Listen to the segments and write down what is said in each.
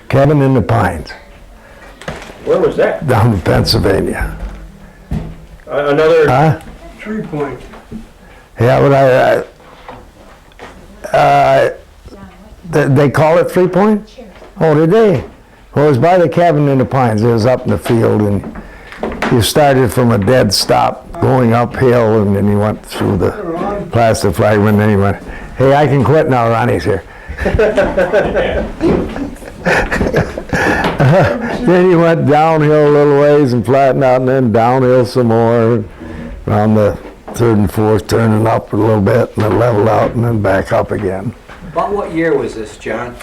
Cabin in the Pines, Where was that? down in Pennsylvania. Another, Huh? 3 Point. Yeah, but they call it 3 Point? Oh, did they? Well, it was by the Cabin in the Pines. It was up in the field, and you started from a dead stop going uphill, and then you went through the plastic flagman, and then you went, hey, I can quit now, Ronnie's here. Then you went downhill a little ways and flattened out, and then downhill some more, around the third and fourth, turning up a little bit, and then leveled out, and then back up again. About what year was this, John?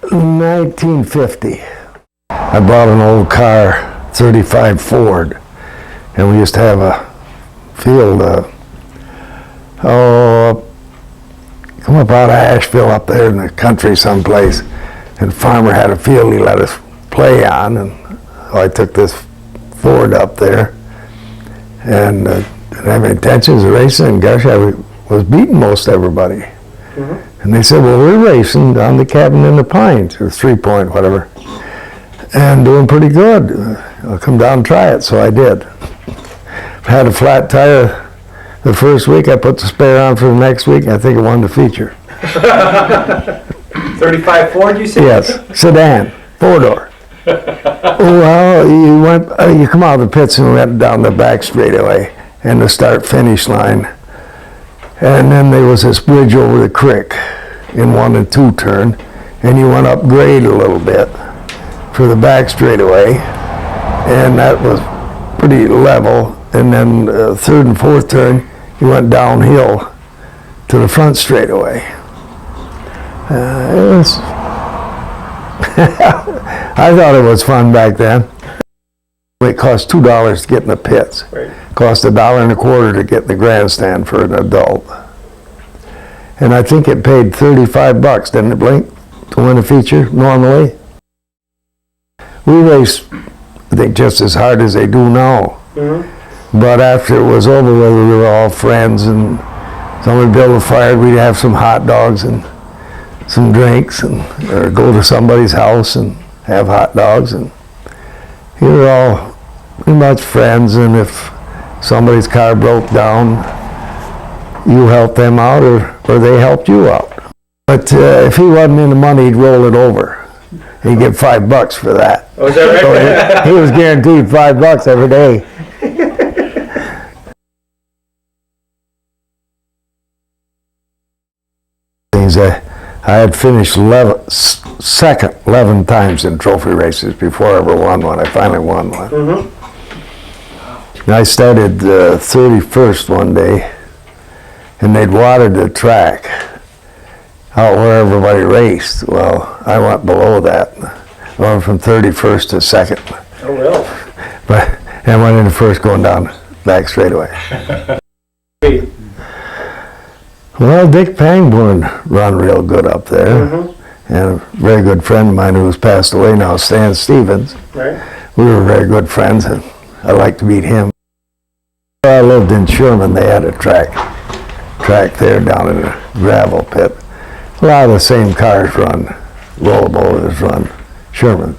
1950. I bought an old car, 35 Ford, and we used to have a field, come up out of Asheville up there in the country someplace, and the farmer had a field he let us play on, and so I took this Ford up there, and didn't have any intentions of racing, and gosh, I was beating most everybody. And they said, well, we're racing down the Cabin in the Pines, or 3 Point, whatever, and doing pretty good. I'll come down and try it, so I did. Had a flat tire the first week, I put the spare on for the next week, and I think it won the feature. 35 Ford, you said? Yes, sedan, 4-door. Well, you come out of the pits and went down the back straightaway and the start-finish line. And then there was this bridge over the creek in 1 and 2 turn, and you went up grade a little bit for the back straightaway, and that was pretty level. And then third and fourth turn, you went downhill to the front straightaway. It was I thought it was fun back then. It cost $2 to get in the pits. Right. It cost $1.25 to get in the grandstand for an adult. And I think it paid $35, didn't it, Blink, to win a feature normally? We raced, I think, just as hard as they do now. But after it was over with, we were all friends, and somebody built a fire, we'd have some hot dogs and some drinks, and or go to somebody's house and have hot dogs, and we were all pretty much friends. And if somebody's car broke down, you helped them out, or they helped you out. But if he wasn't in the money, he'd roll it over. He'd get $5 for that. Oh, is that right? So he was guaranteed $5 every day. I had finished second 11 times in trophy races before I ever won one. I finally won one. And I started 31st one day, and they'd watered the track out where everybody raced. Well, I went below that. I went from 31st to second. Oh, really? But I went in the first going down back straightaway. Well, Dick Pangborn run real good up there, and a very good friend of mine who's passed away now, Stan Stevens. Right. We were very good friends, and I liked to meet him. I lived in Sherman. They had a track there down in a gravel pit. A lot of the same cars run Rollable as run Sherman.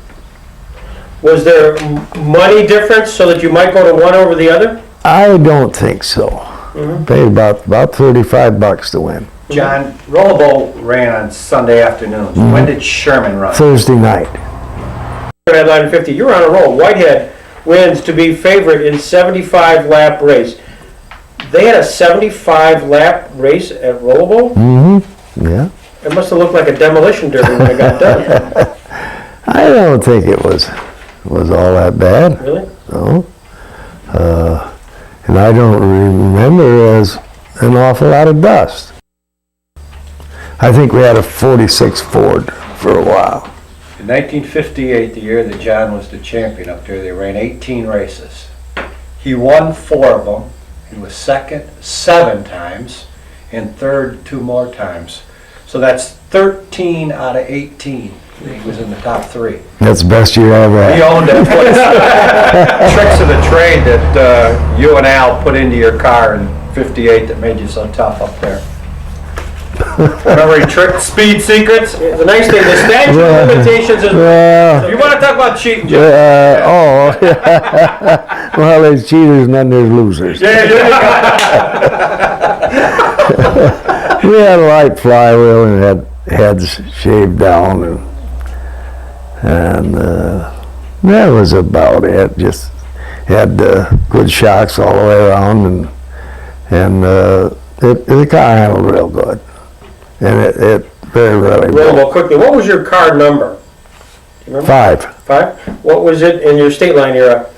Was there money difference so that you might go to one over the other? I don't think so. Paid about $35 to win. John, Rollerball ran on Sunday afternoons. When did Sherman run? Thursday night. At 950, you're on a roll. Whitehead wins to be favorite in 75-lap race. They had a 75-lap race at Rollerball? Yeah. It must have looked like a demolition derby when it got done. I don't think it was all that bad. Really? No. And I don't remember as an awful lot of dust. I think we had a 46 Ford for a while. In 1958, the year that John was the champion up there, they ran 18 races. He won 4 of them. He was second 7 times and third 2 more times. So that's 13 out of 18. He was in the top 3. That's the best year I ever had. He owned that place. Tricks of the trade that you and Al put into your car in '58 that made you so tough up there. Remember he tricked Speed Secrets? The nice thing, the statute of limitations is, Well, If you want to talk about cheating, John. oh, well, there's cheaters and then there's losers. Yeah, We had a light flywheel and had heads shaved down, and that was about it. Just had good shocks all the way around, and the car handled real good, and it very rarely roll broke. quickly, what was your car number? Do you remember? 5, 5? What was it in your state line era?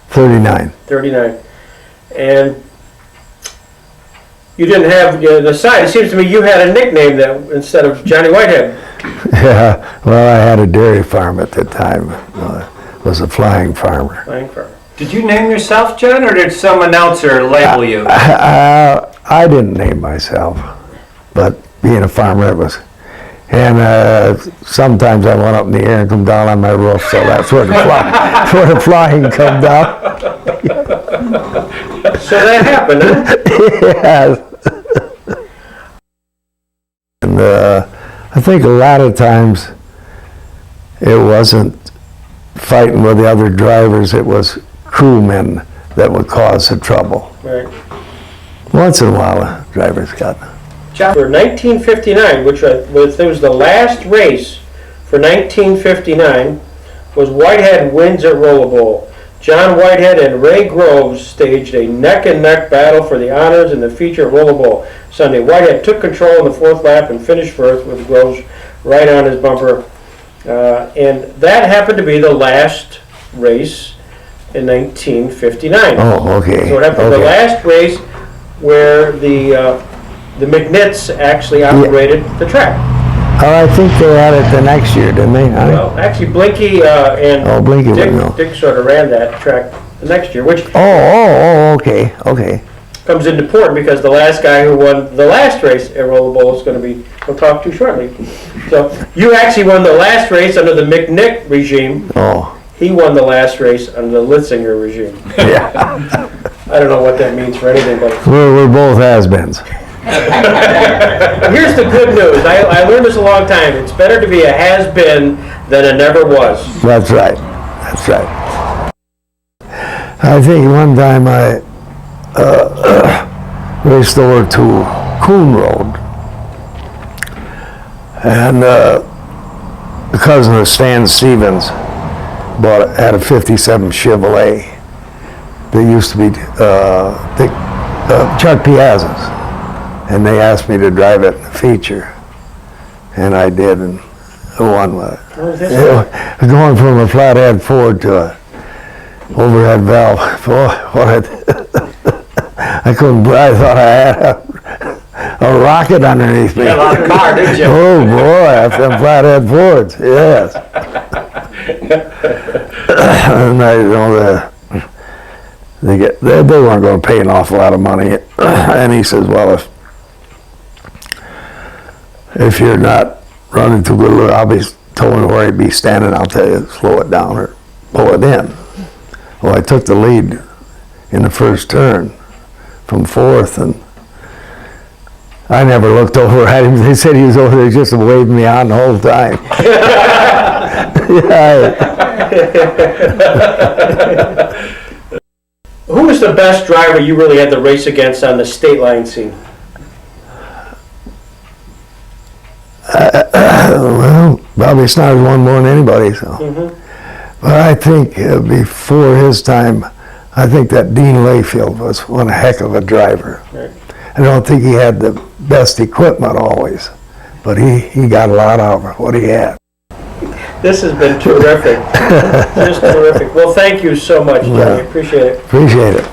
39. 39. And you didn't have the sign. It seems to me you had a nickname that instead of Johnny Whitehead. Yeah, well, I had a dairy farm at the time. Was a flying farmer. Flying farmer. Did you name yourself, John, or did some announcer label you? I didn't name myself, but being a farmer, it was. And sometimes I went up in the air and come down on my roof, so that's where the flying come down. So that happened, huh? Yes. And I think a lot of times it wasn't fighting with the other drivers, it was crewmen that would cause the trouble. Right. Once in a while, the drivers got. For 1959, which was the last race for 1959, was Whitehead wins at Rolla Bowl. John Whitehead and Ray Groves staged a neck-and-neck battle for the honors in the feature at Rolla Bowl Sunday. Whitehead took control in the 4th lap and finished first with Groves right on his bumper. And that happened to be the last race in 1959. Oh, okay. So it happened the last race where the Vignettes actually operated the track. Oh, I think they had it the next year, didn't they? Well, actually, Blinky and Blinky would know. Dick sort of ran that track the next year, which Okay. comes into important because the last guy who won the last race at Rolla Bowl is going to be, we'll talk to shortly. So you actually won the last race under the McNick regime. Oh, He won the last race under the Litzinger regime. yeah. I don't know what that means for anything, but We're both has-beens. here's the good news. I learned this a long time. It's better to be a has-been than a never was. That's right. I think one time I raced over to Coon Road, and a cousin of Stan Stevens had a 57 Chevrolet. They used to be Chuck Piazza's, and they asked me to drive it in the feature, and I did, and I won with it. Going from a flathead Ford to a overhead valve, boy, I couldn't breathe. I thought I had a rocket underneath me. You had a lot of car, didn't you? Oh boy, after them flathead Fords, yes. And they weren't going to pay an awful lot of money, and he says, well, if you're not running too good, I'll be told him where he'd be standing. I'll tell you, slow it down or pull it in. Well, I took the lead in the first turn from 4th, and I never looked over at him. They said he was over there just waving me on the whole time. Yeah. Who was the best driver you really had to race against on the state line scene? Well, Bobby Snyder won more than anybody, so. But I think before his time, I think that Dean Layfield was one heck of a driver. Right. I don't think he had the best equipment always, but he got a lot out of what he had. This has been terrific. Just terrific. Well, thank you so much, Johnny. Appreciate it. Appreciate it.